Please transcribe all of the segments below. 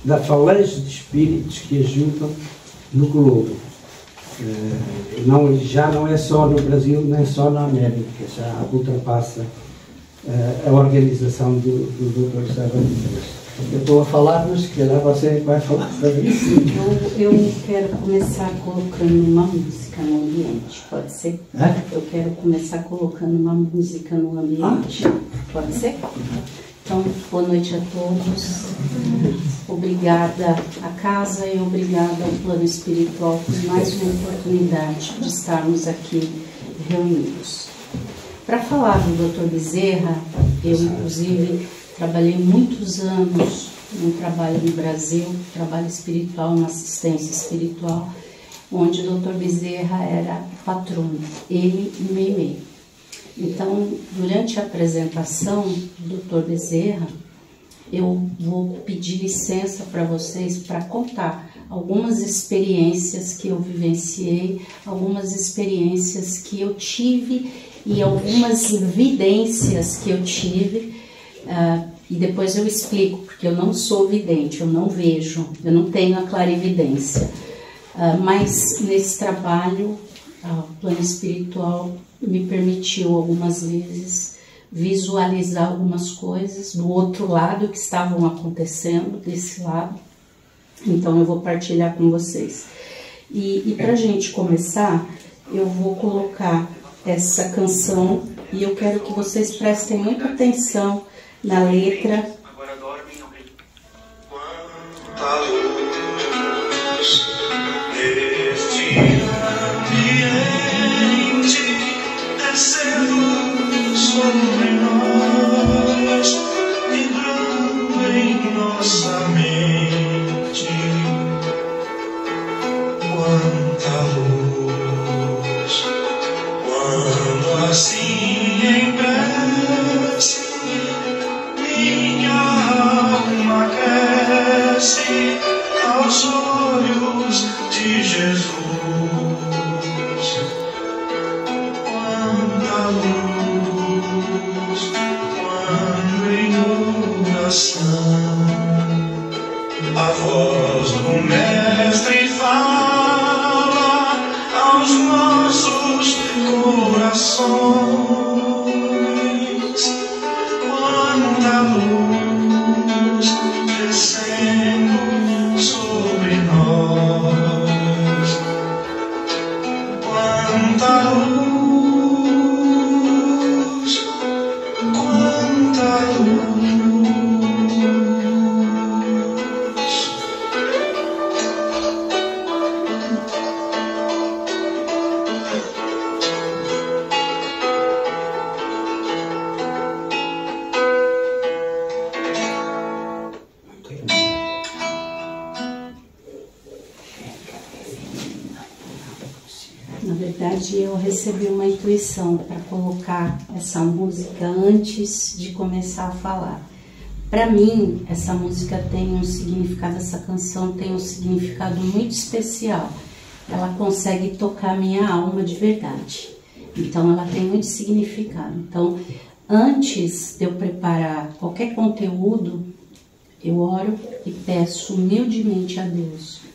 da falange de espíritos que ajudam no globo. Já não é só no Brasil, nem só na América, já ultrapassa a organização do Dr. José Ramírez. Eu estou a falar, mas se calhar você vai falar sobre isso. Eu quero começar colocando uma música no ambiente, pode ser? Eu quero começar colocando uma música no ambiente, pode ser? Então, boa noite a todos. Obrigada à casa e obrigada ao plano espiritual por mais uma oportunidade de estarmos aqui reunidos. Para falar do Dr. Bezerra, eu inclusive trabalhei muitos anos num trabalho no Brasil, trabalho espiritual, uma assistência espiritual, onde o Dr. Bezerra era patrono, ele e Meimei. Então, durante a apresentação do Dr. Bezerra, eu vou pedir licença para vocês para contar algumas experiências que eu vivenciei, algumas experiências que eu tive e algumas evidências que eu tive. E depois eu explico, porque eu não sou vidente, eu não vejo, eu não tenho a clarividência. Mas nesse trabalho, o plano espiritual me permitiu algumas vezes visualizar algumas coisas do outro lado que estavam acontecendo, desse lado. Então eu vou partilhar com vocês. E para a gente começar, eu vou colocar essa canção e eu quero que vocês prestem muita atenção na letra. Quanta luz neste ambiente descendo sobre nós, vibrando em nossa mente. Quanta luz, quando assim em prece minha alma cresce aos olhos de Jesus. Quanta luz, quando em oração a voz do Mestre fala aos nossos corações. Quanta luz descendo sobre nós. Quanta luz, quanta luz. Na verdade, eu recebi uma intuição para colocar essa música antes de começar a falar. Para mim, essa música tem um significado, essa canção tem um significado muito especial. Ela consegue tocar minha alma de verdade. Então, ela tem muito significado. Então, antes de eu preparar qualquer conteúdo, eu oro e peço humildemente a Deus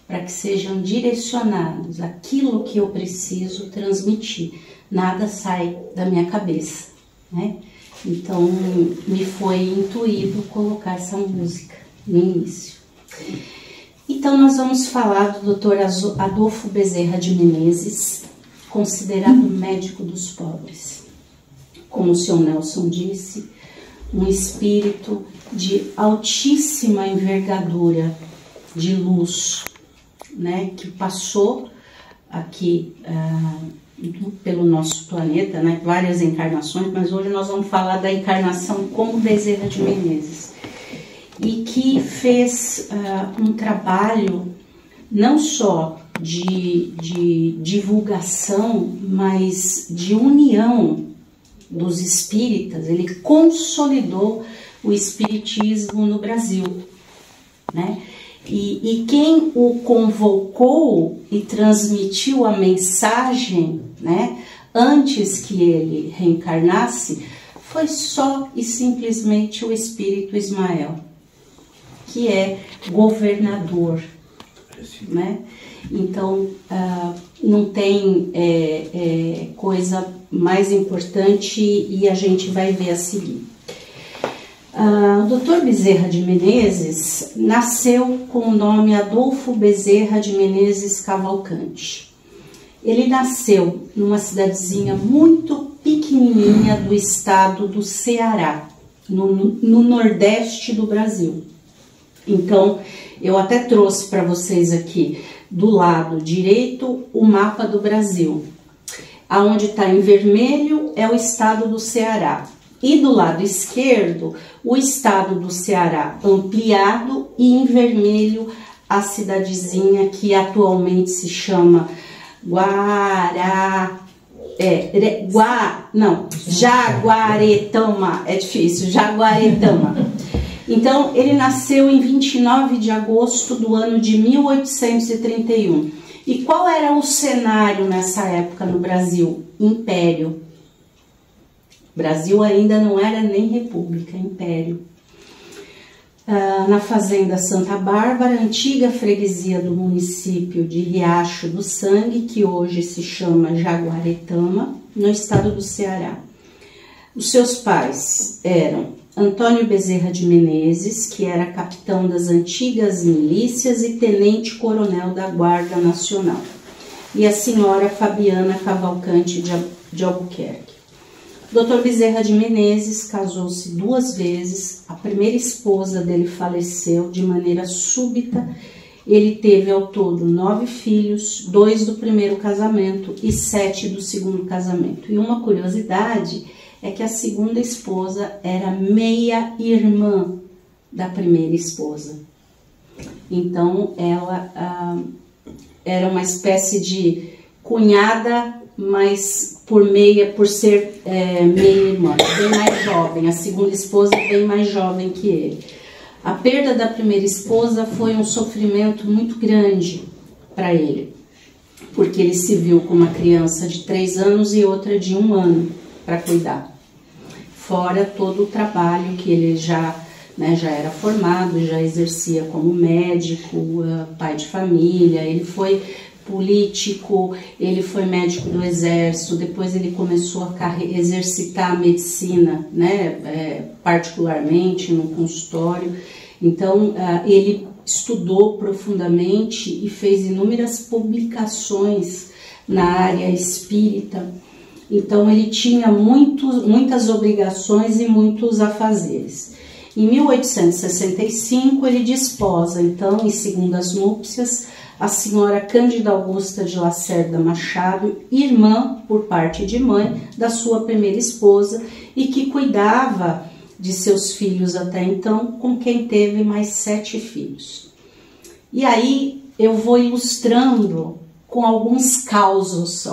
para que sejam direcionados aquilo que eu preciso transmitir. Nada sai da minha cabeça, né? Então, me foi intuído colocar essa música no início. Então, nós vamos falar do Dr. Adolfo Bezerra de Menezes, considerado médico dos pobres. Como o Sr. Nelson disse, um espírito de altíssima envergadura, de luz, né, que passou aqui pelo nosso planeta, né, várias encarnações, mas hoje nós vamos falar da encarnação como Bezerra de Menezes, e que fez um trabalho não só de divulgação, mas de união dos espíritas. Ele consolidou o espiritismo no Brasil, né? E quem o convocou e transmitiu a mensagem, né, antes que ele reencarnasse, foi só e simplesmente o espírito Ismael. que é governador, né? Então, não tem coisa mais importante e a gente vai ver a seguir. O Dr. Bezerra de Menezes nasceu com o nome Adolfo Bezerra de Menezes Cavalcante. Ele nasceu numa cidadezinha muito pequenininha do estado do Ceará, no nordeste do Brasil. Então, eu até trouxe para vocês aqui, do lado direito, o mapa do Brasil. Aonde está em vermelho é o estado do Ceará. E do lado esquerdo, o estado do Ceará ampliado e em vermelho a cidadezinha que atualmente se chama Jaguaretama, é difícil, Jaguaretama. Então, ele nasceu em 29 de agosto do ano de 1831. E qual era o cenário nessa época no Brasil? Império. O Brasil ainda não era nem república, império. Na fazenda Santa Bárbara, antiga freguesia do município de Riacho do Sangue, que hoje se chama Jaguaretama, no estado do Ceará. Os seus pais eram Antônio Bezerra de Menezes, que era capitão das antigas milícias e tenente-coronel da Guarda Nacional, e a senhora Fabiana Cavalcante de Albuquerque. Dr. Bezerra de Menezes casou-se 2 vezes, a primeira esposa dele faleceu de maneira súbita. Ele teve ao todo 9 filhos, 2 do primeiro casamento e 7 do segundo casamento. E uma curiosidade é que a segunda esposa era meia-irmã da primeira esposa. Então, ela era uma espécie de cunhada, mas por ser meia-irmã, bem mais jovem. A segunda esposa bem mais jovem que ele. A perda da primeira esposa foi um sofrimento muito grande para ele, porque ele se viu com uma criança de 3 anos e outra de 1 ano para cuidar. Fora todo o trabalho que ele já era formado, já exercia como médico, pai de família. Ele foi político, ele foi médico do exército, depois ele começou a exercitar a medicina, né, particularmente no consultório. Então, ele estudou profundamente e fez inúmeras publicações na área espírita. Então, ele tinha muitas obrigações e muitos afazeres. Em 1865, ele desposa, então, em segundas núpcias, a senhora Cândida Augusta de Lacerda Machado, irmã, por parte de mãe, da sua primeira esposa, e que cuidava de seus filhos até então, com quem teve mais 7 filhos. E aí, eu vou ilustrando com alguns casos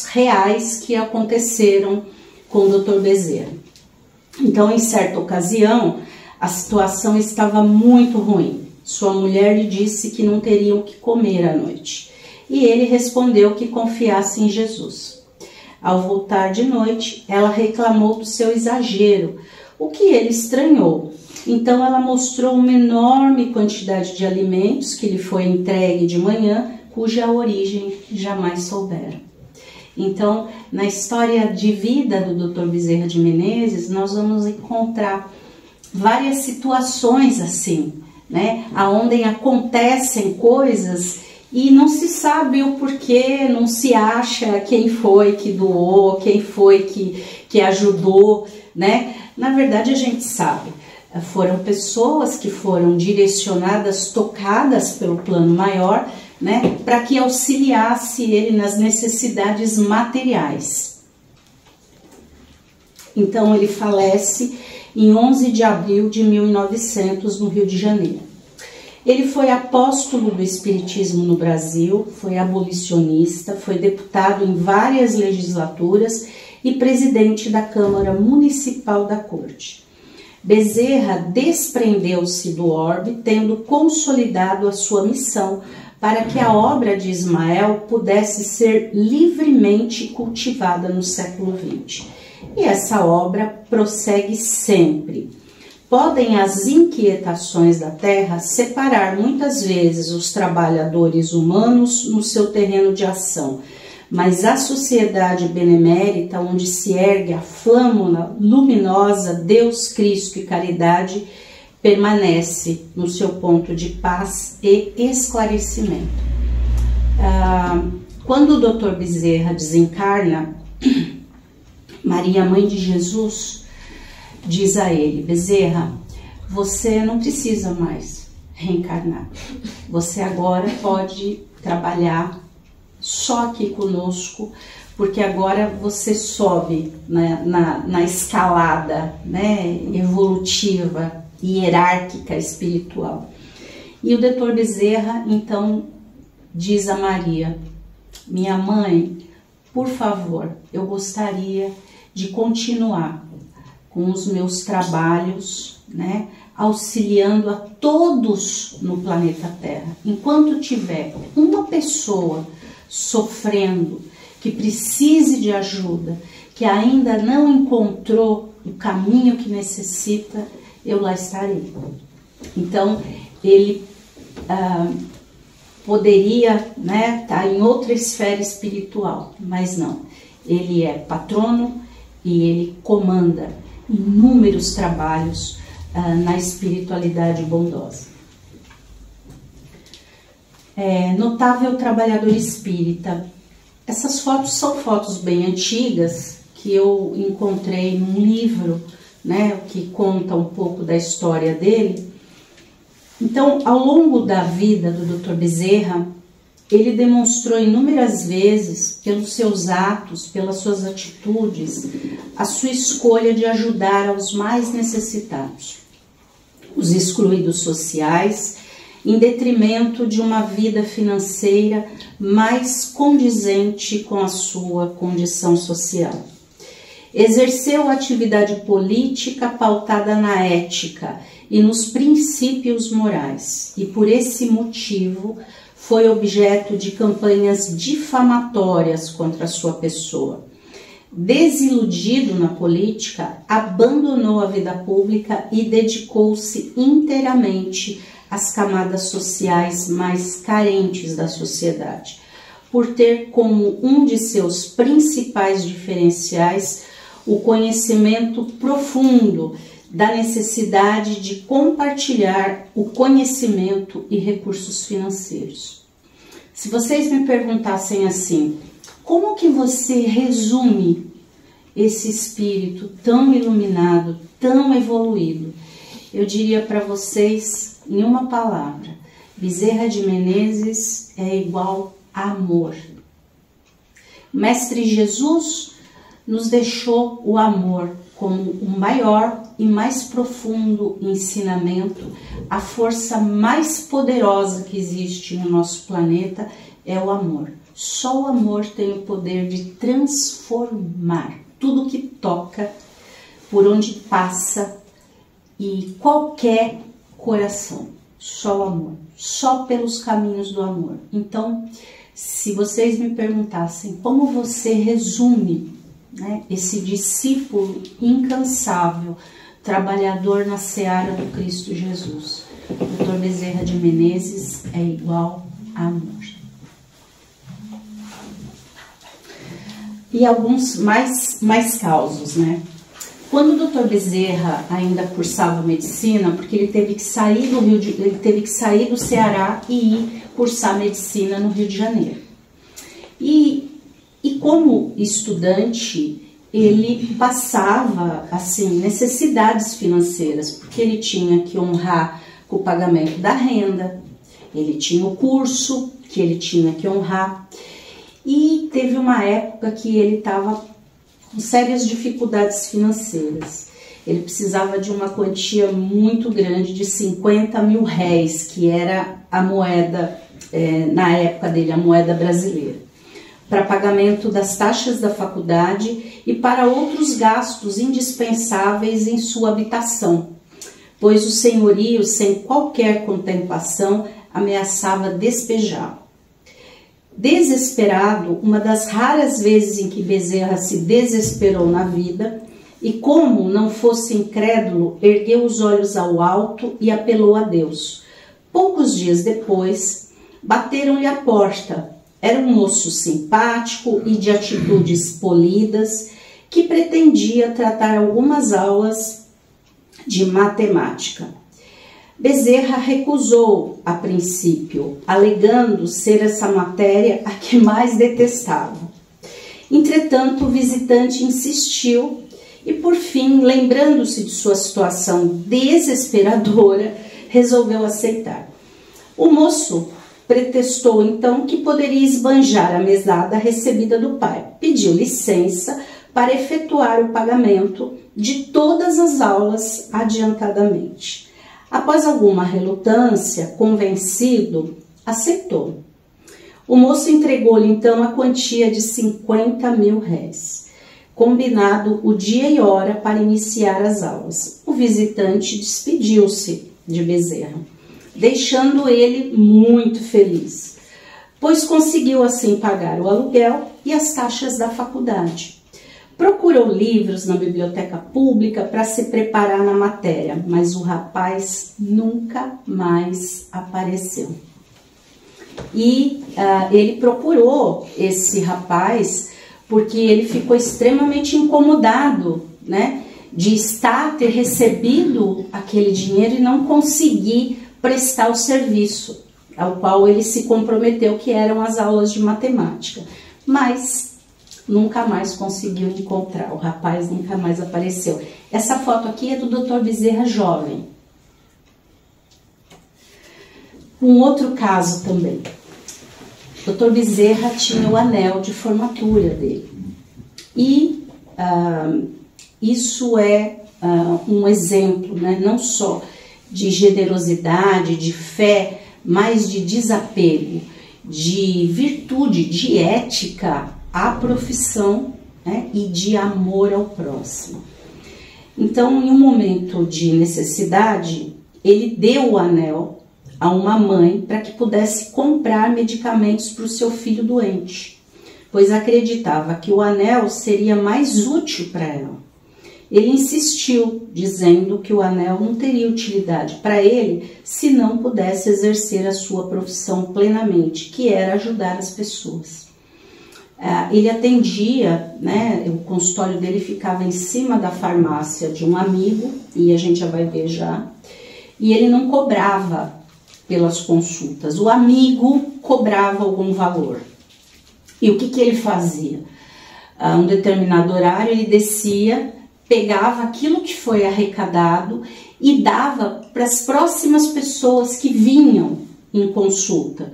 reais que aconteceram com o Dr. Bezerra. Então, em certa ocasião, a situação estava muito ruim. Sua mulher lhe disse que não teriam o que comer à noite. E ele respondeu que confiasse em Jesus. Ao voltar de noite, ela reclamou do seu exagero, o que ele estranhou. Então, ela mostrou uma enorme quantidade de alimentos que lhe foi entregue de manhã, cuja origem jamais souberam. Então, na história de vida do Dr. Bezerra de Menezes, nós vamos encontrar várias situações assim, né, aonde acontecem coisas e não se sabe o porquê, não se acha quem foi que doou, quem foi que ajudou, né? Na verdade, a gente sabe, foram pessoas que foram direcionadas, tocadas pelo plano maior, né, para que auxiliasse ele nas necessidades materiais. Então, ele falece em 11 de abril de 1900, no Rio de Janeiro. Ele foi apóstolo do Espiritismo no Brasil, foi abolicionista, foi deputado em várias legislaturas e presidente da Câmara Municipal da Corte. Bezerra desprendeu-se do orbe, tendo consolidado a sua missão para que a obra de Ismael pudesse ser livremente cultivada no século XX. E essa obra prossegue sempre. podem as inquietações da terra separar muitas vezes os trabalhadores humanos no seu terreno de ação, mas a sociedade benemérita, onde se ergue a flâmula luminosa Deus, Cristo e caridade, permanece no seu ponto de paz e esclarecimento. Quando o Dr. Bezerra desencarna, Maria, mãe de Jesus, diz a ele: Bezerra, você não precisa mais reencarnar. Você agora pode trabalhar só aqui conosco, porque agora você sobe na escalada, né, evolutiva, hierárquica, espiritual. E o Dr. Bezerra, então, diz a Maria: minha mãe, por favor, eu gostaria de continuar com os meus trabalhos, né, auxiliando a todos no planeta Terra. Enquanto tiver uma pessoa sofrendo, que precise de ajuda, que ainda não encontrou o caminho que necessita, eu lá estarei. Então, ele poderia, né, estar em outra esfera espiritual, mas não. Ele é patrono e ele comanda inúmeros trabalhos na espiritualidade bondosa. Notável trabalhador espírita. Essas fotos são fotos bem antigas que eu encontrei num livro, né, que conta um pouco da história dele. Então, ao longo da vida do Dr. Bezerra, ele demonstrou inúmeras vezes, pelos seus atos, pelas suas atitudes, a sua escolha de ajudar aos mais necessitados, os excluídos sociais, em detrimento de uma vida financeira mais condizente com a sua condição social. Exerceu atividade política pautada na ética e nos princípios morais, e por esse motivo foi objeto de campanhas difamatórias contra a sua pessoa. Desiludido na política, abandonou a vida pública e dedicou-se inteiramente às camadas sociais mais carentes da sociedade, por ter como um de seus principais diferenciais o conhecimento profundo da necessidade de compartilhar o conhecimento e recursos financeiros. Se vocês me perguntassem assim, como que você resume esse espírito tão iluminado, tão evoluído? Eu diria para vocês em uma palavra: Bezerra de Menezes é igual a amor. Mestre Jesus nos deixou o amor como o maior e mais profundo ensinamento. A força mais poderosa que existe no nosso planeta é o amor. Só o amor tem o poder de transformar tudo que toca, por onde passa, e qualquer coração. Só o amor, só pelos caminhos do amor. Então, se vocês me perguntassem como você resume, né, esse discípulo incansável, trabalhador na seara do Cristo Jesus, Dr. Bezerra de Menezes é igual a amor. E alguns mais causos, né? Quando o Dr. Bezerra ainda cursava medicina, porque ele teve que sair do Ceará e ir cursar medicina no Rio de Janeiro. E como estudante, ele passava assim necessidades financeiras, porque ele tinha que honrar com o pagamento da renda, ele tinha o curso que ele tinha que honrar, e teve uma época que ele estava com sérias dificuldades financeiras. Ele precisava de uma quantia muito grande, de 50 mil réis, que era a moeda, na época dele, a moeda brasileira, para pagamento das taxas da faculdade e para outros gastos indispensáveis em sua habitação, pois o senhorio, sem qualquer contemplação, ameaçava despejá-lo. Desesperado, uma das raras vezes em que Bezerra se desesperou na vida, e como não fosse incrédulo, ergueu os olhos ao alto e apelou a Deus. Poucos dias depois, bateram-lhe à porta. Era um moço simpático e de atitudes polidas, que pretendia tratar algumas aulas de matemática. Bezerra recusou a princípio, alegando ser essa matéria a que mais detestava. Entretanto, o visitante insistiu e, por fim, lembrando-se de sua situação desesperadora, resolveu aceitar. O moço pretextou então que poderia esbanjar a mesada recebida do pai. Pediu licença para efetuar o pagamento de todas as aulas adiantadamente. Após alguma relutância, convencido, aceitou. O moço entregou-lhe então a quantia de 50 mil réis, combinado o dia e hora para iniciar as aulas. O visitante despediu-se de Bezerra, deixando ele muito feliz, pois conseguiu assim pagar o aluguel e as taxas da faculdade. Procurou livros na biblioteca pública para se preparar na matéria, mas o rapaz nunca mais apareceu. E ele procurou esse rapaz porque ele ficou extremamente incomodado, né, de ter recebido aquele dinheiro e não conseguir prestar o serviço ao qual ele se comprometeu, que eram as aulas de matemática. Mas nunca mais conseguiu encontrar, o rapaz nunca mais apareceu. Essa foto aqui é do Dr. Bezerra jovem. Um outro caso também. O Dr. Bezerra tinha o anel de formatura dele. E isso é um exemplo, né, não só de generosidade, de fé, mas de desapego, de virtude, de ética à profissão, né, e de amor ao próximo. Então, em um momento de necessidade, ele deu o anel a uma mãe para que pudesse comprar medicamentos para o seu filho doente, pois acreditava que o anel seria mais útil para ela. Ele insistiu, dizendo que o anel não teria utilidade para ele se não pudesse exercer a sua profissão plenamente, que era ajudar as pessoas. Ele atendia, né, o consultório dele ficava em cima da farmácia de um amigo, e a gente já vai ver já, e ele não cobrava pelas consultas, o amigo cobrava algum valor. E o que ele fazia? A um determinado horário ele descia, pegava aquilo que foi arrecadado e dava para as próximas pessoas que vinham em consulta.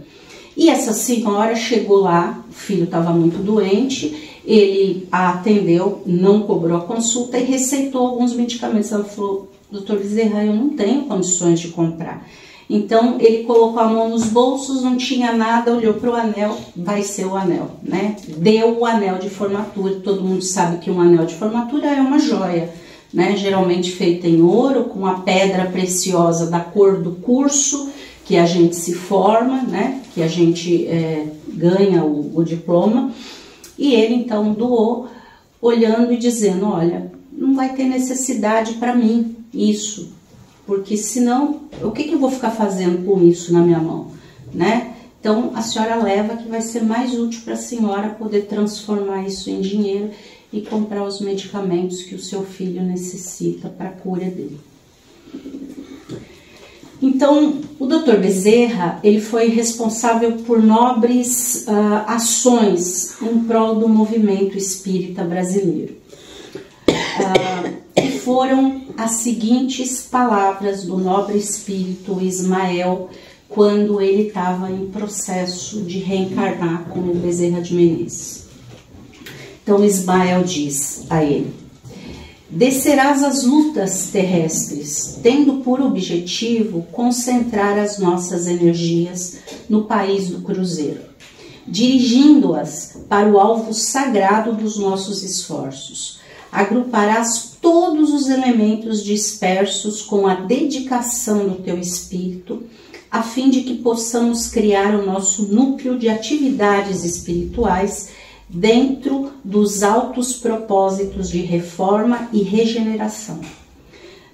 E essa senhora chegou lá, o filho estava muito doente, ele a atendeu, não cobrou a consulta e receitou alguns medicamentos. Ela falou: doutor Bezerra, eu não tenho condições de comprar. Então ele colocou a mão nos bolsos, não tinha nada, olhou para o anel, vai ser o anel, né? Deu o anel de formatura. Todo mundo sabe que um anel de formatura é uma joia, né? Geralmente feita em ouro, com a pedra preciosa da cor do curso que a gente se forma, né? Que a gente ganha o diploma. E ele então doou, olhando e dizendo: olha, não vai ter necessidade para mim isso, porque senão, o que eu vou ficar fazendo com isso na minha mão, né? Então, a senhora leva, que vai ser mais útil para a senhora poder transformar isso em dinheiro e comprar os medicamentos que o seu filho necessita para a cura dele. Então, o Dr. Bezerra, ele foi responsável por nobres ações em prol do movimento espírita brasileiro. E foram as seguintes palavras do nobre espírito Ismael, quando ele estava em processo de reencarnar como Bezerra de Menezes. Então Ismael diz a ele: descerás as lutas terrestres, tendo por objetivo concentrar as nossas energias no país do cruzeiro, dirigindo-as para o alvo sagrado dos nossos esforços. Agruparás todos os elementos dispersos com a dedicação do teu espírito, a fim de que possamos criar o nosso núcleo de atividades espirituais dentro dos altos propósitos de reforma e regeneração.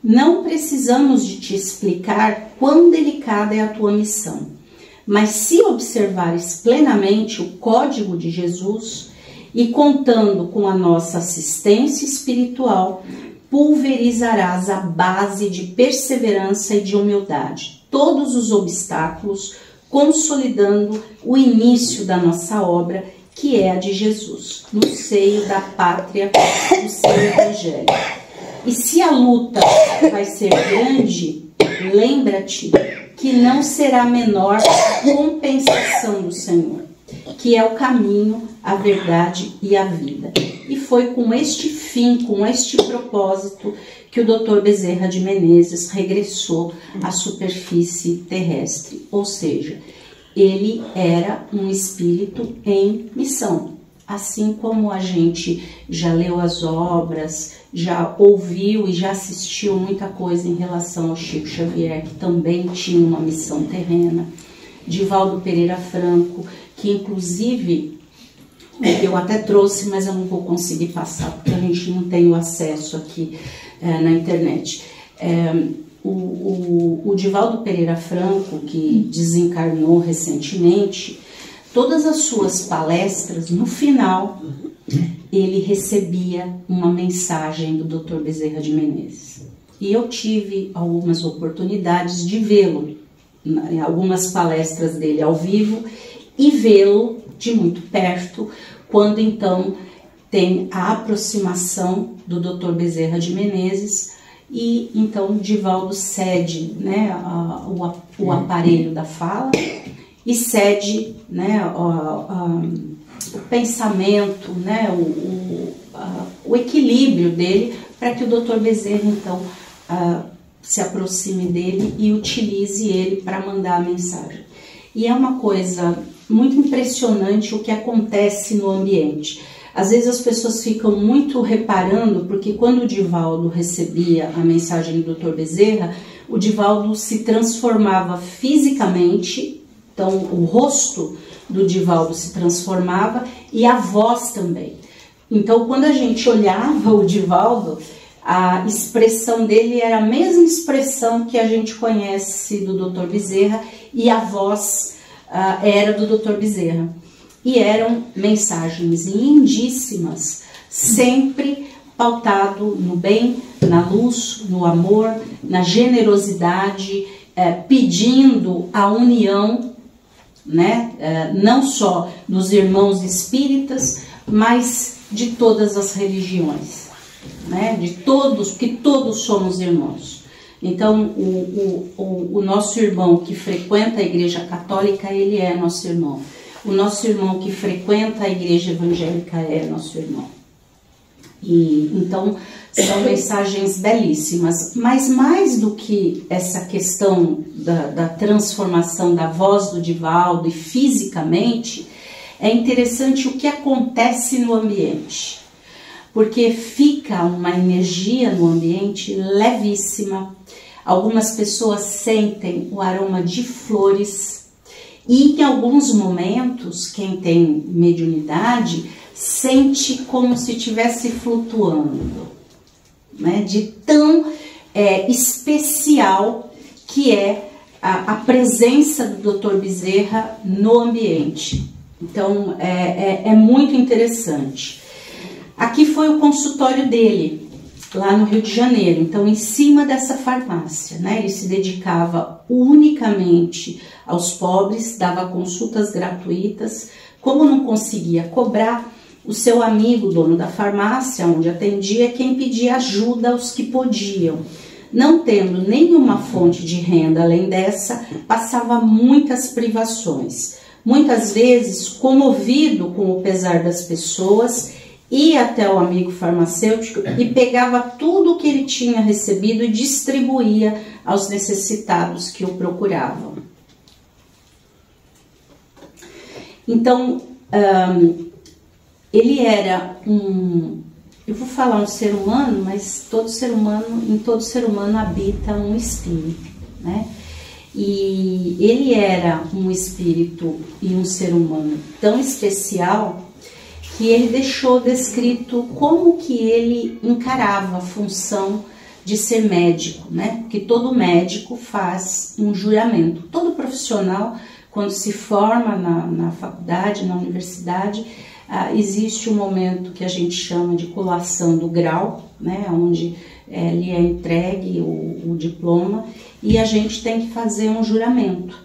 Não precisamos de te explicar quão delicada é a tua missão, mas se observares plenamente o código de Jesus e contando com a nossa assistência espiritual, pulverizarás a base de perseverança e de humildade, todos os obstáculos, consolidando o início da nossa obra, que é a de Jesus, no seio da pátria do seu Evangelho. E se a luta vai ser grande, lembra-te que não será menor a compensação do Senhor, que é o caminho, a verdade e a vida. E foi com este fim, com este propósito, que o Dr. Bezerra de Menezes regressou à superfície terrestre. Ou seja, ele era um espírito em missão. Assim como a gente já leu as obras, já ouviu e já assistiu muita coisa em relação ao Chico Xavier, que também tinha uma missão terrena, Divaldo Pereira Franco, que inclusive eu até trouxe, mas eu não vou conseguir passar, porque a gente não tem o acesso aqui na internet. O Divaldo Pereira Franco, que desencarnou recentemente, todas as suas palestras, no final, ele recebia uma mensagem do Dr. Bezerra de Menezes. E eu tive algumas oportunidades de vê-lo, em algumas palestras dele ao vivo, e vê-lo de muito perto, quando então tem a aproximação do Dr. Bezerra de Menezes, e então Divaldo cede, né, o aparelho da fala, e cede, né, o pensamento, né, o equilíbrio dele, para que o Dr. Bezerra, então, se aproxime dele e utilize ele para mandar a mensagem. E é uma coisa muito impressionante o que acontece no ambiente. Às vezes as pessoas ficam muito reparando, porque quando o Divaldo recebia a mensagem do Dr. Bezerra, o Divaldo se transformava fisicamente. Então, o rosto do Divaldo se transformava e a voz também. Então, quando a gente olhava o Divaldo, a expressão dele era a mesma expressão que a gente conhece do Dr. Bezerra, e a voz era do Dr. Bezerra. E eram mensagens lindíssimas, sempre pautado no bem, na luz, no amor, na generosidade, pedindo a união, né, não só dos irmãos espíritas, mas de todas as religiões, né, de todos, porque todos somos irmãos. Então, o nosso irmão que frequenta a Igreja Católica, ele é nosso irmão. O nosso irmão que frequenta a Igreja Evangélica é nosso irmão. E então, são mensagens belíssimas, mas mais do que essa questão da transformação da voz do Divaldo e fisicamente, é interessante o que acontece no ambiente, porque fica uma energia no ambiente levíssima. Algumas pessoas sentem o aroma de flores e em alguns momentos, quem tem mediunidade, sente como se estivesse flutuando, né? De tão especial que é a presença do Dr. Bezerra no ambiente. Então, é muito interessante. Aqui foi o consultório dele, lá no Rio de Janeiro. Então, em cima dessa farmácia, né? Ele se dedicava unicamente aos pobres, dava consultas gratuitas. Como não conseguia cobrar, o seu amigo, dono da farmácia, onde atendia, quem pedia ajuda aos que podiam. Não tendo nenhuma fonte de renda além dessa, passava muitas privações. Muitas vezes, comovido com o pesar das pessoas, ia até o amigo farmacêutico e pegava tudo o que ele tinha recebido e distribuía aos necessitados que o procuravam. Então, ele era eu vou falar um ser humano, mas em todo ser humano habita um espírito, né? E ele era um espírito e um ser humano tão especial que ele deixou descrito como que ele encarava a função de ser médico, né? Porque todo médico faz um juramento. Todo profissional, quando se forma na faculdade, na universidade, existe um momento que a gente chama de colação do grau, né? Onde lhe é entregue o diploma e a gente tem que fazer um juramento,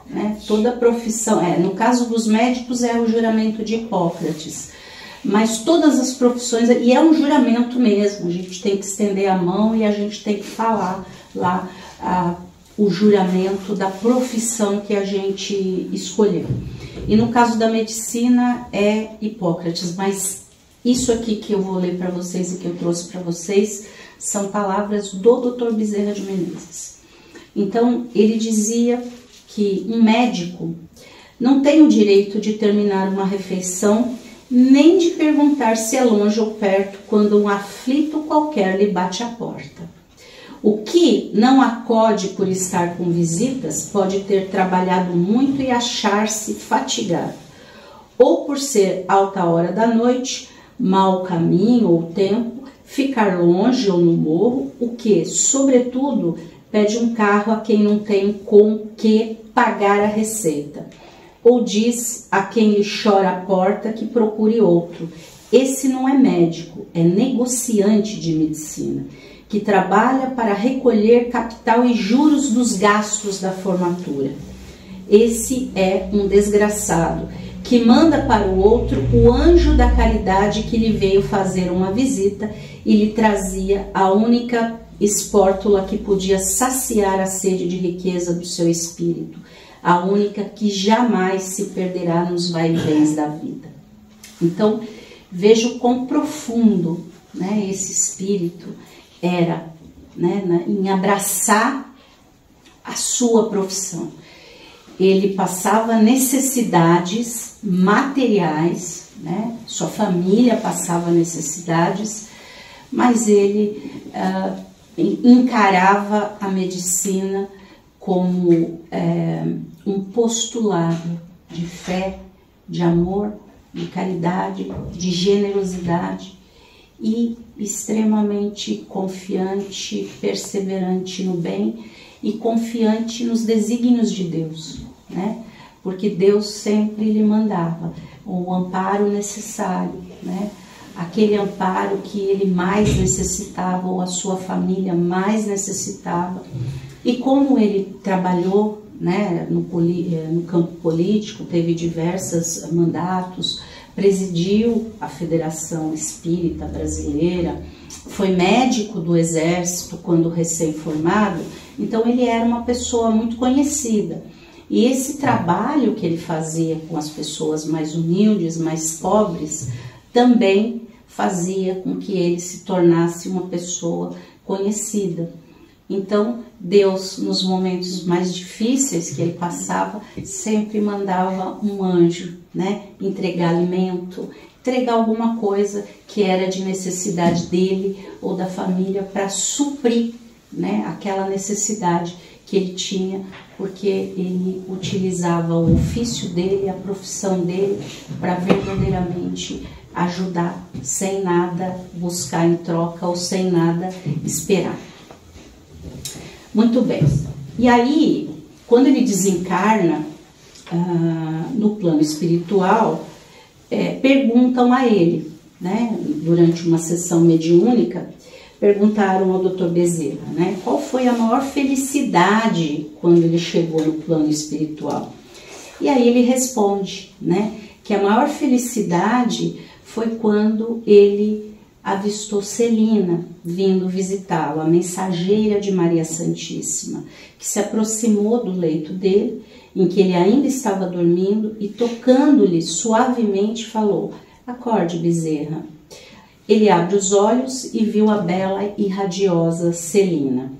né? Toda profissão, no caso dos médicos é o juramento de Hipócrates, mas todas as profissões, e é um juramento mesmo, a gente tem que estender a mão e a gente tem que falar lá o juramento da profissão que a gente escolheu. E no caso da medicina é Hipócrates, mas isso aqui que eu vou ler para vocês e que eu trouxe para vocês são palavras do Dr. Bezerra de Menezes. Então, ele dizia que um médico não tem o direito de terminar uma refeição, nem de perguntar se é longe ou perto quando um aflito qualquer lhe bate à porta. O que não acode por estar com visitas pode ter trabalhado muito e achar-se fatigado, ou por ser alta hora da noite, mau caminho ou tempo, ficar longe ou no morro, o que, sobretudo, pede um carro a quem não tem com que pagar a receita, ou diz a quem lhe chora a porta que procure outro. Esse não é médico, é negociante de medicina, que trabalha para recolher capital e juros dos gastos da formatura. Esse é um desgraçado, que manda para o outro o anjo da caridade que lhe veio fazer uma visita e lhe trazia a única espórtula que podia saciar a sede de riqueza do seu espírito, a única que jamais se perderá nos vai-e-vens da vida. Então, veja quão profundo, né, esse espírito era, né, em abraçar a sua profissão. Ele passava necessidades materiais, né, sua família passava necessidades, mas ele encarava a medicina como um postulado de fé, de amor, de caridade, de generosidade e extremamente confiante, perseverante no bem e confiante nos desígnios de Deus, né? Porque Deus sempre lhe mandava o amparo necessário, né? Aquele amparo que ele mais necessitava ou a sua família mais necessitava. E como ele trabalhou, né, no campo político, teve diversos mandatos, presidiu a Federação Espírita Brasileira, foi médico do Exército quando recém-formado, então ele era uma pessoa muito conhecida. E esse trabalho que ele fazia com as pessoas mais humildes, mais pobres, também fazia com que ele se tornasse uma pessoa conhecida. Então, Deus, nos momentos mais difíceis que ele passava, sempre mandava um anjo, né, entregar alimento, entregar alguma coisa que era de necessidade dele ou da família para suprir, né, aquela necessidade que ele tinha, porque ele utilizava o ofício dele, a profissão dele, para verdadeiramente ajudar, sem nada buscar em troca ou sem nada esperar. Muito bem. E aí, quando ele desencarna no plano espiritual, perguntam a ele, né, durante uma sessão mediúnica, perguntaram ao Dr. Bezerra, né, qual foi a maior felicidade quando ele chegou no plano espiritual. E aí ele responde, né, que a maior felicidade foi quando ele avistou Celina vindo visitá-lo, a mensageira de Maria Santíssima, que se aproximou do leito dele, em que ele ainda estava dormindo, e tocando-lhe suavemente falou: acorde, Bezerra. Ele abre os olhos e viu a bela e radiosa Celina.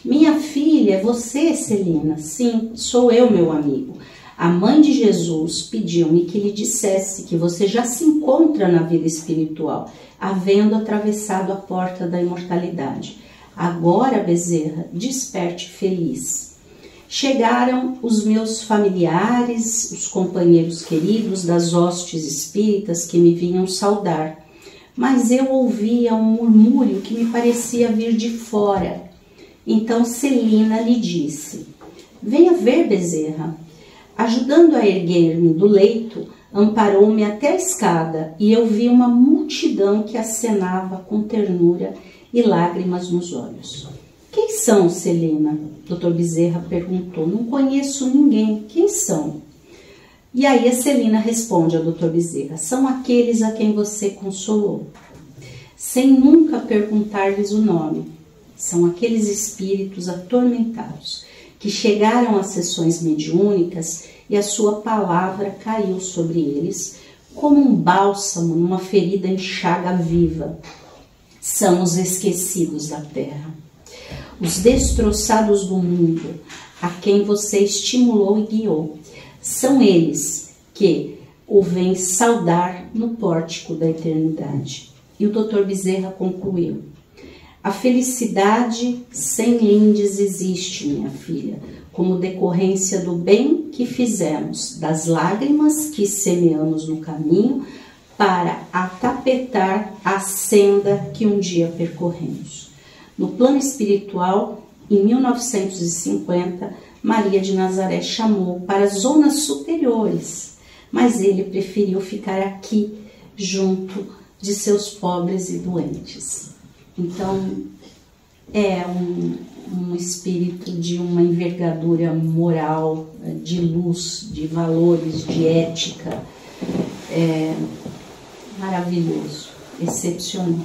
Minha filha, é você, Celina? Sim, sou eu, meu amigo. A mãe de Jesus pediu-me que lhe dissesse que você já se encontra na vida espiritual, havendo atravessado a porta da imortalidade. Agora, Bezerra, desperte feliz. chegaram os meus familiares, os companheiros queridos das hostes espíritas que me vinham saudar, mas eu ouvia um murmúrio que me parecia vir de fora. Então Celina lhe disse: venha ver, Bezerra. Ajudando a erguer-me do leito, amparou-me até a escada e eu vi uma multidão que acenava com ternura e lágrimas nos olhos. Quem são, Celina? Dr. Bezerra perguntou. Não conheço ninguém. Quem são? E aí a Celina responde ao Dr. Bezerra: são aqueles a quem você consolou, sem nunca perguntar-lhes o nome. São aqueles espíritos atormentados que chegaram às sessões mediúnicas e a sua palavra caiu sobre eles como um bálsamo numa ferida em chaga viva. São os esquecidos da terra, os destroçados do mundo, a quem você estimulou e guiou. São eles que o vêm saudar no pórtico da eternidade. E o Dr. Bezerra concluiu: a felicidade sem lindes existe, minha filha, como decorrência do bem que fizemos, das lágrimas que semeamos no caminho para atapetar a senda que um dia percorremos. No plano espiritual, em 1950, Maria de Nazaré chamou para zonas superiores, mas ele preferiu ficar aqui, junto de seus pobres e doentes. Então, é um espírito de uma envergadura moral, de luz, de valores, de ética, maravilhoso, excepcional.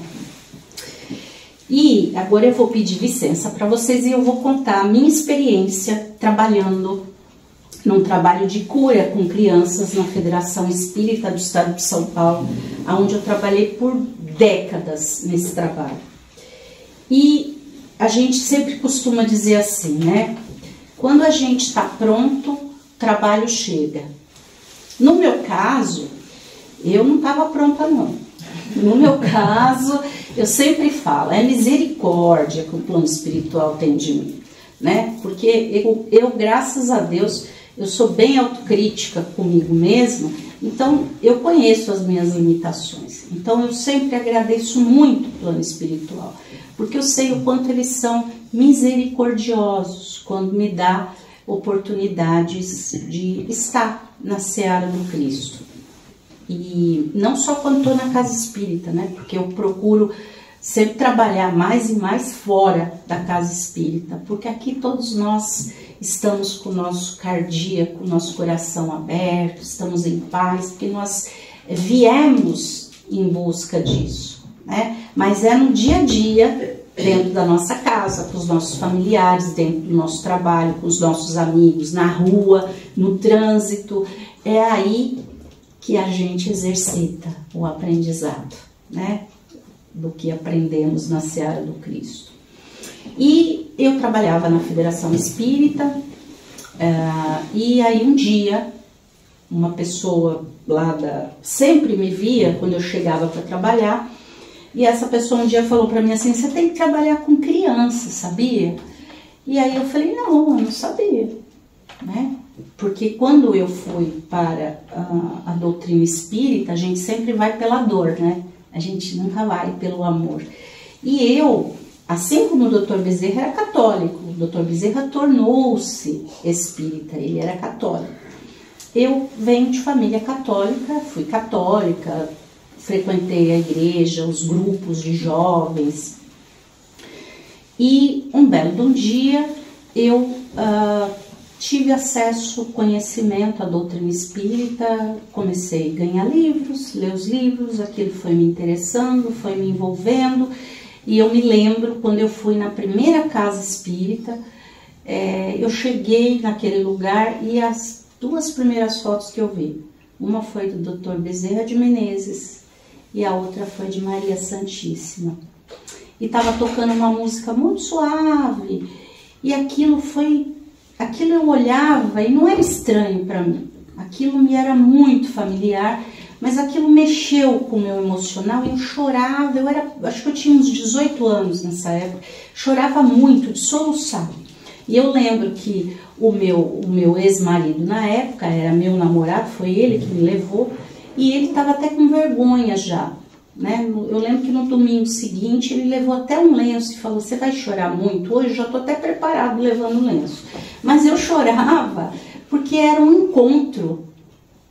E agora eu vou pedir licença para vocês e eu vou contar a minha experiência trabalhando num trabalho de cura com crianças na Federação Espírita do Estado de São Paulo, onde eu trabalhei por décadas nesse trabalho. E a gente sempre costuma dizer assim, né? Quando a gente está pronto, o trabalho chega. No meu caso, eu não estava pronta não. No meu caso, eu sempre falo, é misericórdia que o plano espiritual tem de mim, né? Porque eu graças a Deus, eu sou bem autocrítica comigo mesma, então eu conheço as minhas limitações. Então eu sempre agradeço muito o plano espiritual, porque eu sei o quanto eles são misericordiosos quando me dá oportunidades de estar na seara do Cristo. E não só quando estou na casa espírita, né? Porque eu procuro sempre trabalhar mais e mais fora da casa espírita, porque aqui todos nós estamos com o nosso cardíaco, o nosso coração aberto, estamos em paz, porque nós viemos em busca disso, né? Mas é no dia a dia, dentro da nossa casa, com os nossos familiares, dentro do nosso trabalho, com os nossos amigos, na rua, no trânsito, é aí que a gente exercita o aprendizado, né? Do que aprendemos na seara do Cristo. E eu trabalhava na Federação Espírita, e aí um dia, uma pessoa lá sempre me via quando eu chegava para trabalhar, e essa pessoa um dia falou para mim assim: você tem que trabalhar com criança, sabia? E aí eu falei: não, eu não sabia, né? Porque quando eu fui para a doutrina espírita, a gente sempre vai pela dor, né? A gente nunca vai pelo amor. E eu, assim como o Dr. Bezerra era católico, o Dr. Bezerra tornou-se espírita, ele era católico. Eu venho de família católica, fui católica, frequentei a igreja, os grupos de jovens. E um belo de um dia eu tive acesso, conhecimento à doutrina espírita, comecei a ganhar livros, ler os livros, aquilo foi me interessando, foi me envolvendo. E eu me lembro, quando eu fui na primeira casa espírita, eu cheguei naquele lugar e as duas primeiras fotos que eu vi, uma foi do Dr. Bezerra de Menezes e a outra foi de Maria Santíssima. E estava tocando uma música muito suave, e aquilo eu olhava e não era estranho para mim, aquilo me era muito familiar, mas aquilo mexeu com o meu emocional e eu chorava. Acho que eu tinha uns 18 anos nessa época, chorava muito, de soluçar. E eu lembro que o meu ex-marido na época, era meu namorado, foi ele que me levou, e ele estava até com vergonha já, né? Eu lembro que no domingo seguinte ele levou até um lenço e falou: você vai chorar muito? Hoje eu já estou até preparado levando o lenço. Mas eu chorava porque era um encontro,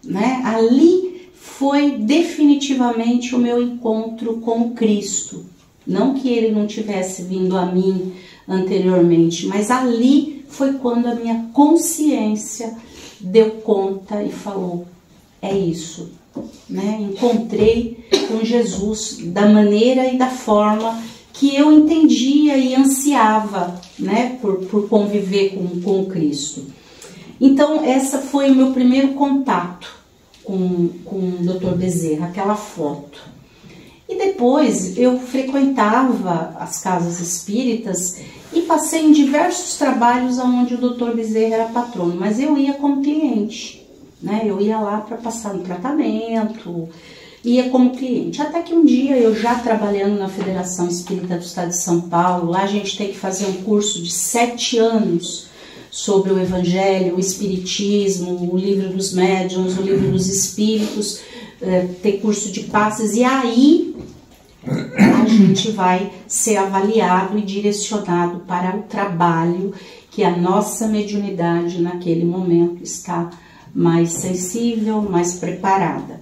né? Ali foi definitivamente o meu encontro com Cristo. Não que ele não tivesse vindo a mim anteriormente, mas ali foi quando a minha consciência deu conta e falou: é isso, né? Encontrei com Jesus da maneira e da forma que eu entendia e ansiava, né? Por conviver com Cristo. Então, essa foi o meu primeiro contato com o Dr. Bezerra, aquela foto. E depois eu frequentava as casas espíritas e passei em diversos trabalhos onde o Dr. Bezerra era patrono, mas eu ia como cliente, né? Eu ia lá para passar no tratamento, ia como cliente. Até que um dia, eu já trabalhando na Federação Espírita do Estado de São Paulo, lá a gente tem que fazer um curso de 7 anos sobre o Evangelho, o Espiritismo, o Livro dos Médiuns, o Livro dos Espíritos, ter curso de passes, e aí a gente vai ser avaliado e direcionado para o trabalho que a nossa mediunidade naquele momento está mais sensível, mais preparada.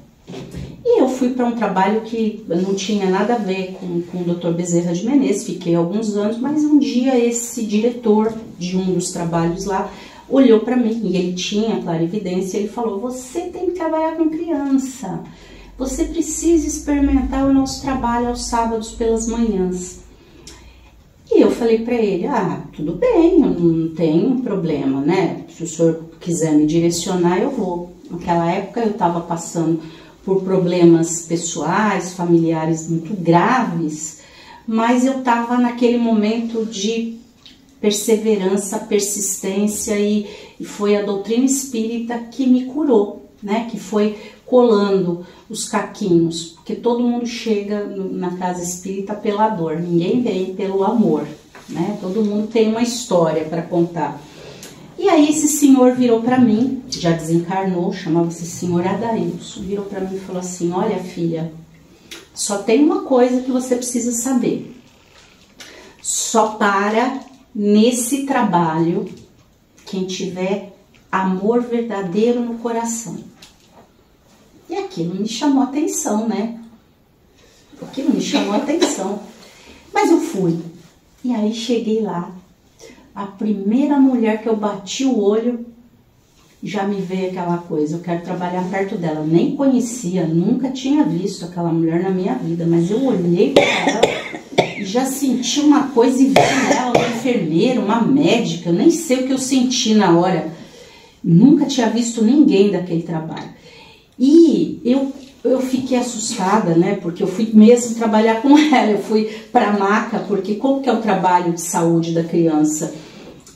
E eu fui para um trabalho que não tinha nada a ver com o Dr. Bezerra de Menezes, fiquei alguns anos, mas um dia esse diretor de um dos trabalhos lá olhou para mim, e ele tinha clarividência, ele falou: você tem que trabalhar com criança, você precisa experimentar o nosso trabalho aos sábados pelas manhãs. E eu falei para ele: tudo bem, eu não tenho problema, né? Se o senhor quiser me direcionar, eu vou. Naquela época eu estava passando por problemas pessoais, familiares muito graves, mas eu estava naquele momento de perseverança, persistência, e foi a doutrina espírita que me curou, né? Que foi colando os caquinhos, porque todo mundo chega na casa espírita pela dor, ninguém vem pelo amor, né? Todo mundo tem uma história para contar. E aí esse senhor virou para mim, já desencarnou, chamava-se senhor Adailson, virou para mim e falou assim: olha, filha, só tem uma coisa que você precisa saber, só para nesse trabalho quem tiver amor verdadeiro no coração. E aquilo me chamou a atenção, né? Aquilo me chamou a atenção. Mas eu fui. E aí cheguei lá. A primeira mulher que eu bati o olho, já me veio aquela coisa: eu quero trabalhar perto dela. Eu nem conhecia, nunca tinha visto aquela mulher na minha vida, mas eu olhei para ela e já senti uma coisa e vi nela uma enfermeira, uma médica, eu nem sei o que eu senti na hora. Nunca tinha visto ninguém daquele trabalho. E eu fiquei assustada, né? Porque eu fui mesmo trabalhar com ela, eu fui para a maca, porque como que é o trabalho de saúde da criança?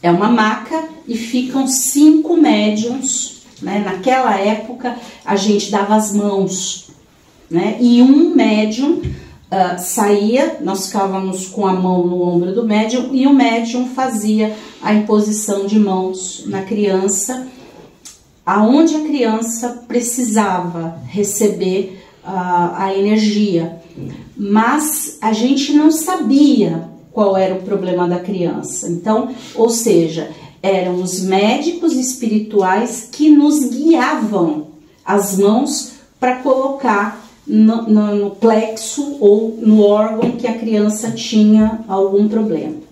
É uma maca e ficam 5 médiuns, né? Naquela época a gente dava as mãos, né? E um médium saía, nós ficávamos com a mão no ombro do médium, e o médium fazia a imposição de mãos na criança, aonde a criança precisava receber a energia, mas a gente não sabia qual era o problema da criança. Então, ou seja, eram os médicos espirituais que nos guiavam as mãos para colocar no plexo ou no órgão que a criança tinha algum problema.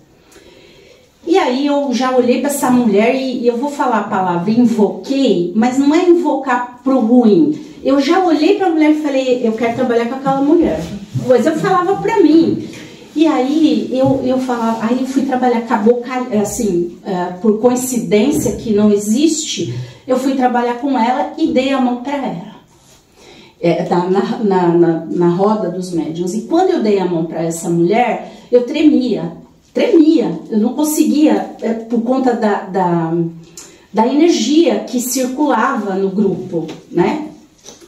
E aí eu já olhei para essa mulher e eu vou falar a palavra invoquei, mas não é invocar pro ruim. Eu já olhei para a mulher e falei: eu quero trabalhar com aquela mulher. Pois eu falava para mim. E aí eu falava, aí eu fui trabalhar, acabou assim, por coincidência que não existe, eu fui trabalhar com ela e dei a mão para ela. Na roda dos médiuns. E quando eu dei a mão para essa mulher, eu tremia, eu não conseguia, por conta da energia que circulava no grupo, né?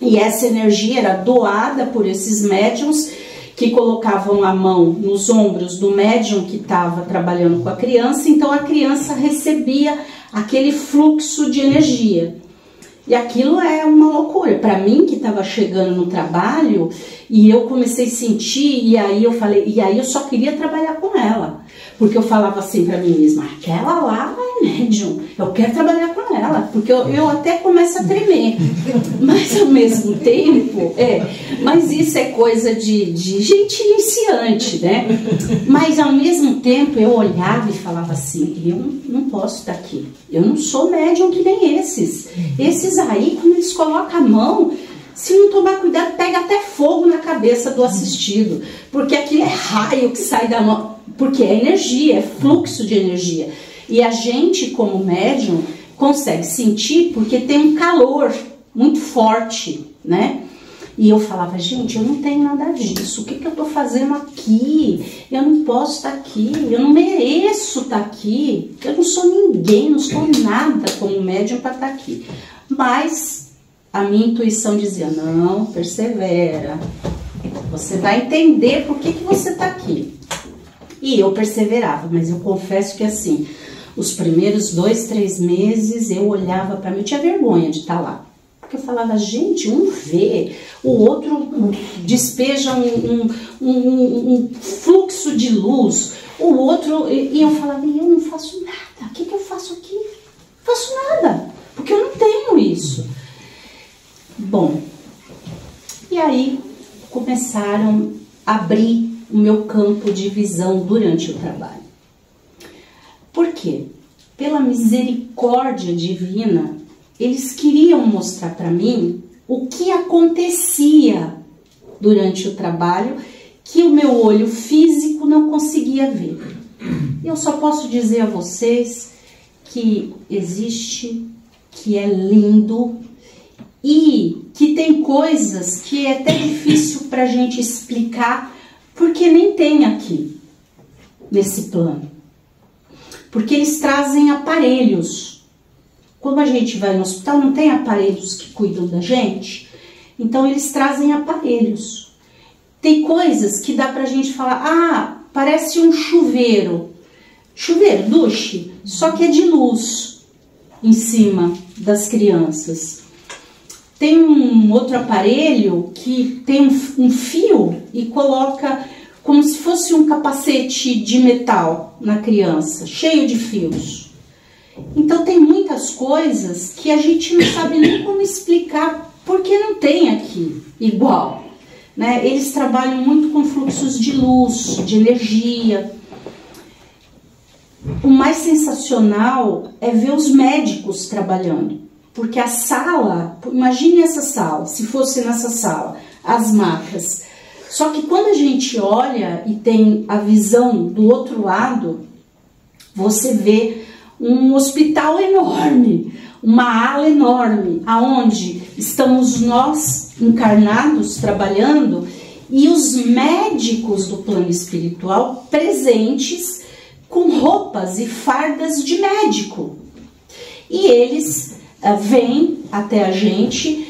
E essa energia era doada por esses médiuns que colocavam a mão nos ombros do médium que estava trabalhando com a criança, então a criança recebia aquele fluxo de energia. E aquilo é uma loucura. Para mim, que estava chegando no trabalho, e eu comecei a sentir, e aí eu falei, e aí eu só queria trabalhar com ela. Porque eu falava assim para mim mesma, aquela lá é médium, eu quero trabalhar com ela, porque eu até começo a tremer. Mas ao mesmo tempo, mas isso é coisa de gente iniciante, né? Mas ao mesmo tempo eu olhava e falava assim, eu não posso estar aqui, eu não sou médium que nem esses. Esses aí, quando eles colocam a mão, se não tomar cuidado, pega até fogo na cabeça do assistido, porque aquilo é raio que sai da mão. Porque é energia, é fluxo de energia. E a gente, como médium, consegue sentir porque tem um calor muito forte, né? E eu falava, gente, eu não tenho nada disso. O que eu estou fazendo aqui? Eu não posso estar aqui. Eu não mereço estar aqui. Eu não sou ninguém, não sou nada como médium para estar aqui. Mas a minha intuição dizia, não, persevera. Você vai entender por que você está aqui. E eu perseverava, mas eu confesso que assim, os primeiros 2, 3 meses eu olhava para mim, eu tinha vergonha de estar lá. Porque eu falava, gente, um vê, o outro despeja um fluxo de luz, o outro, e eu falava, eu não faço nada, o que eu faço aqui? Não faço nada, porque eu não tenho isso. Bom, e aí começaram a abrir o meu campo de visão durante o trabalho. Por quê? Pela misericórdia divina, eles queriam mostrar para mim o que acontecia durante o trabalho que o meu olho físico não conseguia ver. Eu só posso dizer a vocês que existe, que é lindo e que tem coisas que é até difícil para a gente explicar, porque nem tem aqui, nesse plano. Porque eles trazem aparelhos. Quando a gente vai no hospital, não tem aparelhos que cuidam da gente? Então, eles trazem aparelhos. Tem coisas que dá pra gente falar, parece um chuveiro. Chuveiro, duche, só que é de luz em cima das crianças. Tem um outro aparelho que tem um fio e coloca como se fosse um capacete de metal na criança, cheio de fios. Então tem muitas coisas que a gente não sabe nem como explicar, porque não tem aqui igual, né? Eles trabalham muito com fluxos de luz, de energia. O mais sensacional é ver os médicos trabalhando. Porque a sala, imagine essa sala, se fosse nessa sala, as macas. Só que quando a gente olha e tem a visão do outro lado, você vê um hospital enorme, uma ala enorme, aonde estamos nós encarnados trabalhando e os médicos do plano espiritual presentes com roupas e fardas de médico. E eles vem até a gente,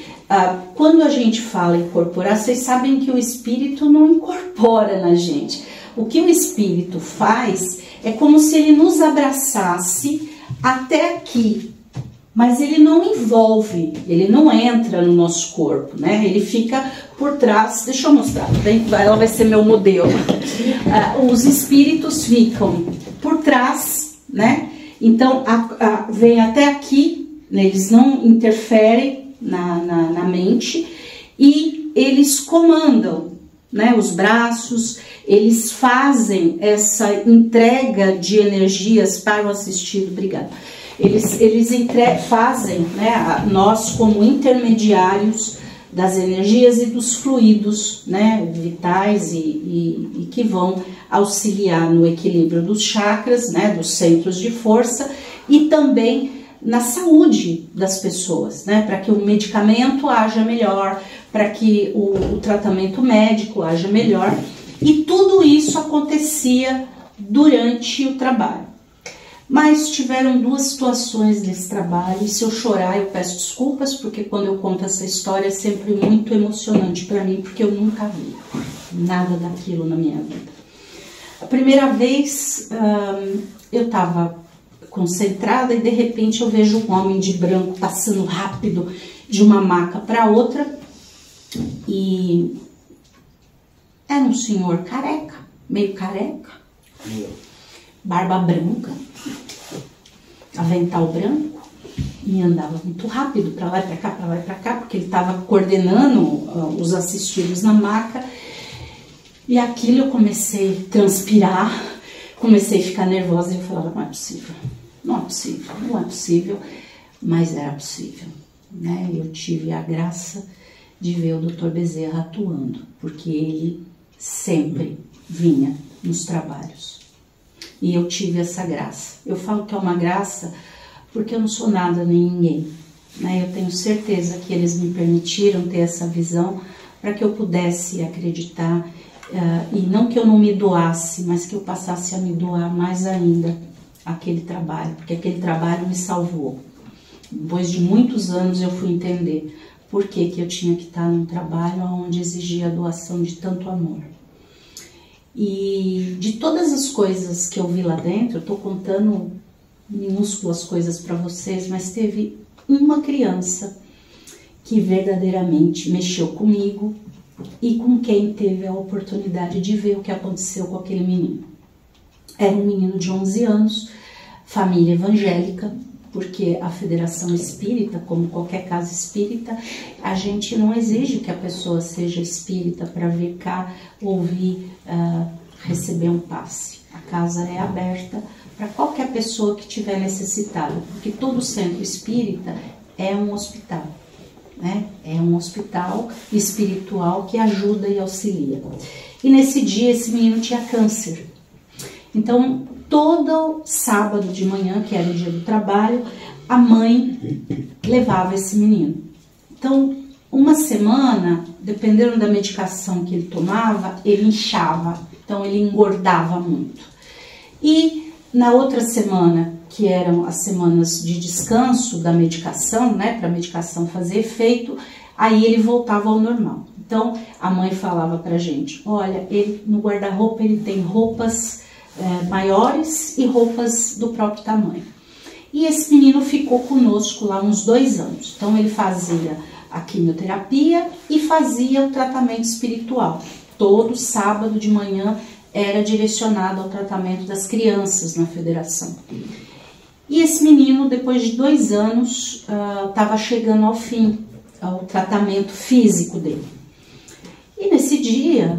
quando a gente fala incorporar, vocês sabem que o espírito não incorpora na gente. O que o espírito faz é como se ele nos abraçasse até aqui, mas ele não envolve, ele não entra no nosso corpo, né? Ele fica por trás, deixa eu mostrar, ela vai ser meu modelo. Os espíritos ficam por trás, né? Então, vem até aqui, eles não interferem na mente e eles comandam, né, os braços, eles fazem essa entrega de energias para o assistido, obrigada. Eles fazem, né, nós como intermediários das energias e dos fluidos, né, vitais e que vão auxiliar no equilíbrio dos chakras, né, dos centros de força e também na saúde das pessoas, né, para que o medicamento haja melhor, para que o tratamento médico haja melhor, e tudo isso acontecia durante o trabalho. Mas tiveram 2 situações nesse trabalho, e se eu chorar eu peço desculpas, porque quando eu conto essa história é sempre muito emocionante para mim, porque eu nunca vi. nada daquilo na minha vida. A primeira vez eu estava concentrada e de repente eu vejo um homem de branco passando rápido de uma maca para outra e era um senhor careca, meio careca, barba branca, avental branco, e andava muito rápido para lá e para cá, para lá e para cá, porque ele estava coordenando os assistidos na maca. E aquilo eu comecei a transpirar, comecei a ficar nervosa e eu falava, não é possível, não é possível, não é possível, mas era possível, né? Eu tive a graça de ver o Dr. Bezerra atuando, porque ele sempre vinha nos trabalhos. E eu tive essa graça. Eu falo que é uma graça porque eu não sou nada nem ninguém, né? Eu tenho certeza que eles me permitiram ter essa visão para que eu pudesse acreditar, e não que eu não me doasse, mas que eu passasse a me doar mais ainda àquele trabalho, porque aquele trabalho me salvou. Depois de muitos anos eu fui entender por que eu tinha que estar num trabalho onde exigia a doação de tanto amor. E de todas as coisas que eu vi lá dentro, eu estou contando minúsculas coisas para vocês, mas teve uma criança que verdadeiramente mexeu comigo e com quem teve a oportunidade de ver o que aconteceu com aquele menino. Era um menino de 11 anos, família evangélica, porque a Federação Espírita, como qualquer casa espírita, a gente não exige que a pessoa seja espírita para vir cá ouvir, receber um passe. A casa é aberta para qualquer pessoa que tiver necessitada, porque todo centro espírita é um hospital, né? É um hospital espiritual que ajuda e auxilia. E nesse dia esse menino tinha câncer. Então, todo sábado de manhã, que era o dia do trabalho, a mãe levava esse menino. Então, uma semana, dependendo da medicação que ele tomava, ele inchava, então ele engordava muito. E na outra semana, que eram as semanas de descanso da medicação, né, para a medicação fazer efeito, aí ele voltava ao normal. Então, a mãe falava pra gente, olha, ele, no guarda-roupa ele tem roupas maiores e roupas do próprio tamanho. E esse menino ficou conosco lá uns 2 anos. Então ele fazia a quimioterapia e fazia o tratamento espiritual. Todo sábado de manhã era direcionado ao tratamento das crianças na federação. E esse menino, depois de 2 anos, estava chegando ao fim, ao tratamento físico dele. E nesse dia,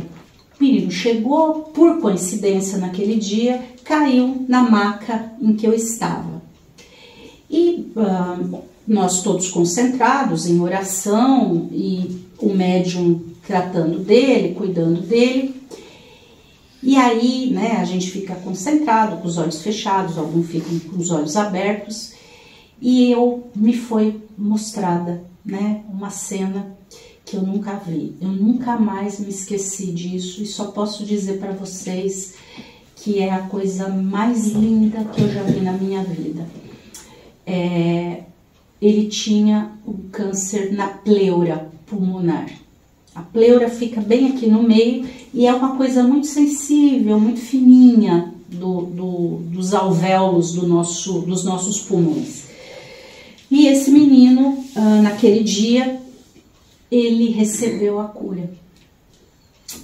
o menino chegou, por coincidência naquele dia, caiu na maca em que eu estava. E nós todos concentrados em oração e o médium tratando dele, cuidando dele. E aí, né, a gente fica concentrado, com os olhos fechados, alguns ficam com os olhos abertos. E me foi mostrada, né, uma cena que eu nunca vi. Eu nunca mais me esqueci disso e só posso dizer para vocês que é a coisa mais linda que eu já vi na minha vida. Ele tinha um câncer na pleura pulmonar. A pleura fica bem aqui no meio e é uma coisa muito sensível, muito fininha dos alvéolos dos nossos pulmões. E esse menino, naquele dia, ele recebeu a cura.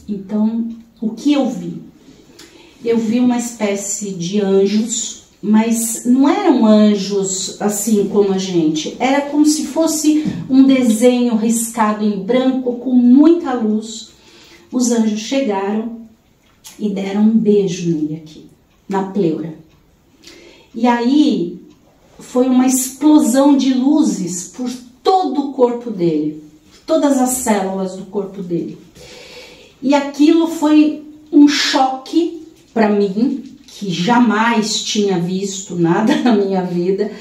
Então, o que eu vi? Eu vi uma espécie de anjos, mas não eram anjos assim como a gente. Era como se fosse um desenho riscado em branco com muita luz. Os anjos chegaram e deram um beijo nele aqui, na pleura. E aí foi uma explosão de luzes por todo o corpo dele, todas as células do corpo dele. E aquilo foi um choque para mim, que jamais tinha visto nada na minha vida,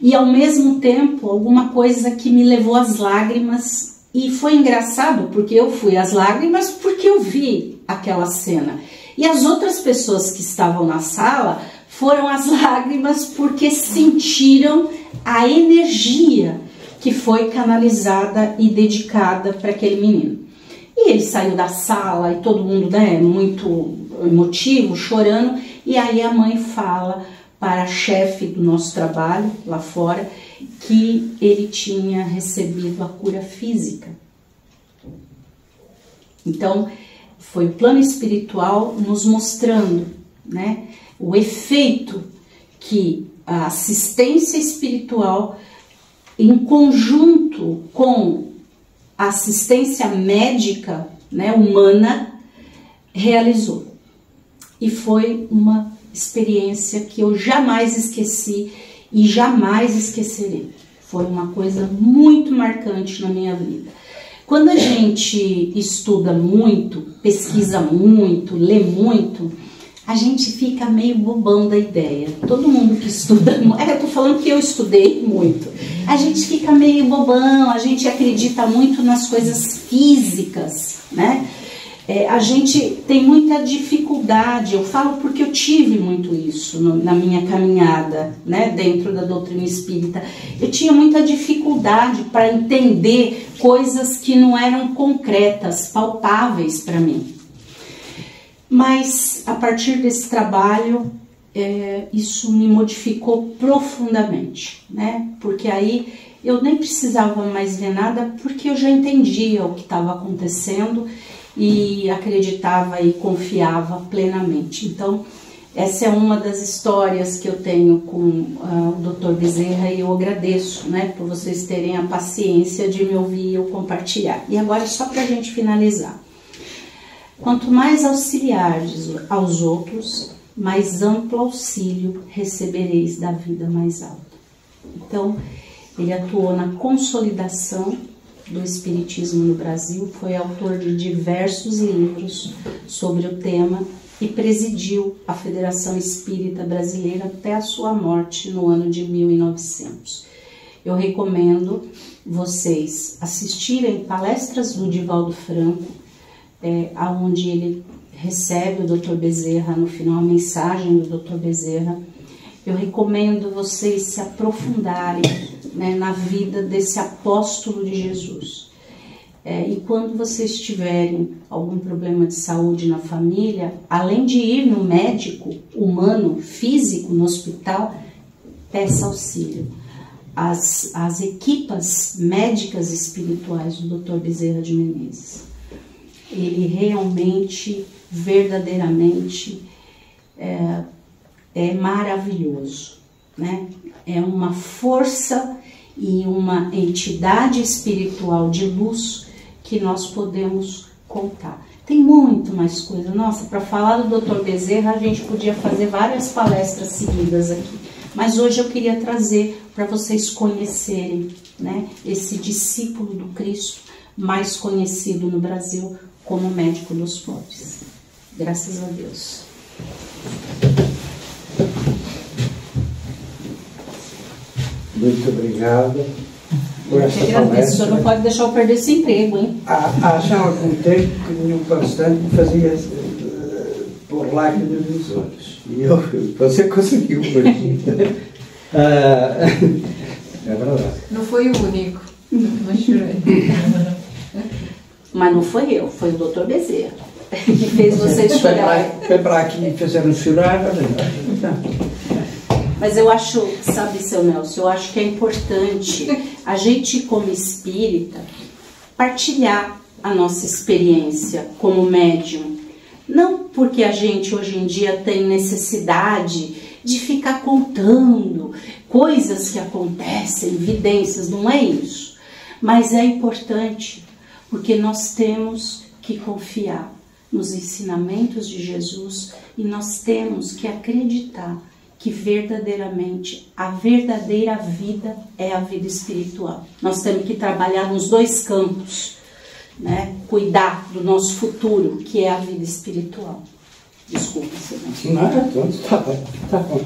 e ao mesmo tempo alguma coisa que me levou às lágrimas. E foi engraçado porque eu fui às lágrimas porque eu vi aquela cena, e as outras pessoas que estavam na sala foram às lágrimas porque sentiram a energia que foi canalizada e dedicada para aquele menino. E ele saiu da sala e todo mundo, né, muito emotivo, chorando. E aí a mãe fala para a chefe do nosso trabalho lá fora que ele tinha recebido a cura física. Então, foi o plano espiritual nos mostrando, né, o efeito que a assistência espiritual, em conjunto com a assistência médica, né, humana, realizou. E foi uma experiência que eu jamais esqueci e jamais esquecerei. Foi uma coisa muito marcante na minha vida. Quando a gente estuda muito, pesquisa muito, lê muito, a gente fica meio bobão da ideia. Todo mundo que estuda, eu tô falando que eu estudei muito. A gente fica meio bobão, a gente acredita muito nas coisas físicas, né? A gente tem muita dificuldade, eu falo porque eu tive muito isso na minha caminhada, né, dentro da doutrina espírita. Eu tinha muita dificuldade para entender coisas que não eram concretas, palpáveis para mim. Mas a partir desse trabalho, isso me modificou profundamente, né? Porque aí eu nem precisava mais ver nada, porque eu já entendia o que estava acontecendo e acreditava e confiava plenamente. Então, essa é uma das histórias que eu tenho com o Dr. Bezerra e eu agradeço, né, por vocês terem a paciência de me ouvir e eu compartilhar. E agora, só para a gente finalizar. Quanto mais auxiliardes aos outros, mais amplo auxílio recebereis da vida mais alta. Então, ele atuou na consolidação do Espiritismo no Brasil, foi autor de diversos livros sobre o tema e presidiu a Federação Espírita Brasileira até a sua morte no ano de 1900. Eu recomendo vocês assistirem palestras do Divaldo Franco, onde ele recebe o Dr. Bezerra, no final a mensagem do Dr. Bezerra. Eu recomendo vocês se aprofundarem, né, na vida desse apóstolo de Jesus. E quando vocês tiverem algum problema de saúde na família, além de ir no médico humano, físico, no hospital, peça auxílio. As equipas médicas espirituais do Dr. Bezerra de Menezes. Ele realmente, verdadeiramente, é maravilhoso, né? É uma força e uma entidade espiritual de luz que nós podemos contar. Tem muito mais coisa. Nossa, para falar do Dr. Bezerra, a gente podia fazer várias palestras seguidas aqui. Mas hoje eu queria trazer para vocês conhecerem, né, esse discípulo do Cristo, mais conhecido no Brasil como médico dos pobres. Graças a Deus. Muito obrigado por essa palestra. O senhor não pode deixar eu perder esse emprego, hein? Há já algum tempo que nenhum bastante me fazia por lágrimas nos olhos. E você conseguiu hoje. É verdade. Não foi o único. Não chorei. Mas não foi eu, foi o Dr. Bezerra que fez vocês chorarem. Foi para aqui fazer-nos chorar, Mas eu acho, sabe, seu Nelson, eu acho que é importante a gente, como espírita, partilhar a nossa experiência como médium. Não porque a gente hoje em dia tem necessidade de ficar contando coisas que acontecem, evidências, não é isso. Mas é importante porque nós temos que confiar nos ensinamentos de Jesus e nós temos que acreditar que verdadeiramente a verdadeira vida é a vida espiritual. Nós temos que trabalhar nos dois campos, né? Cuidar do nosso futuro, que é a vida espiritual. Desculpa, senhor. Não, tá bom.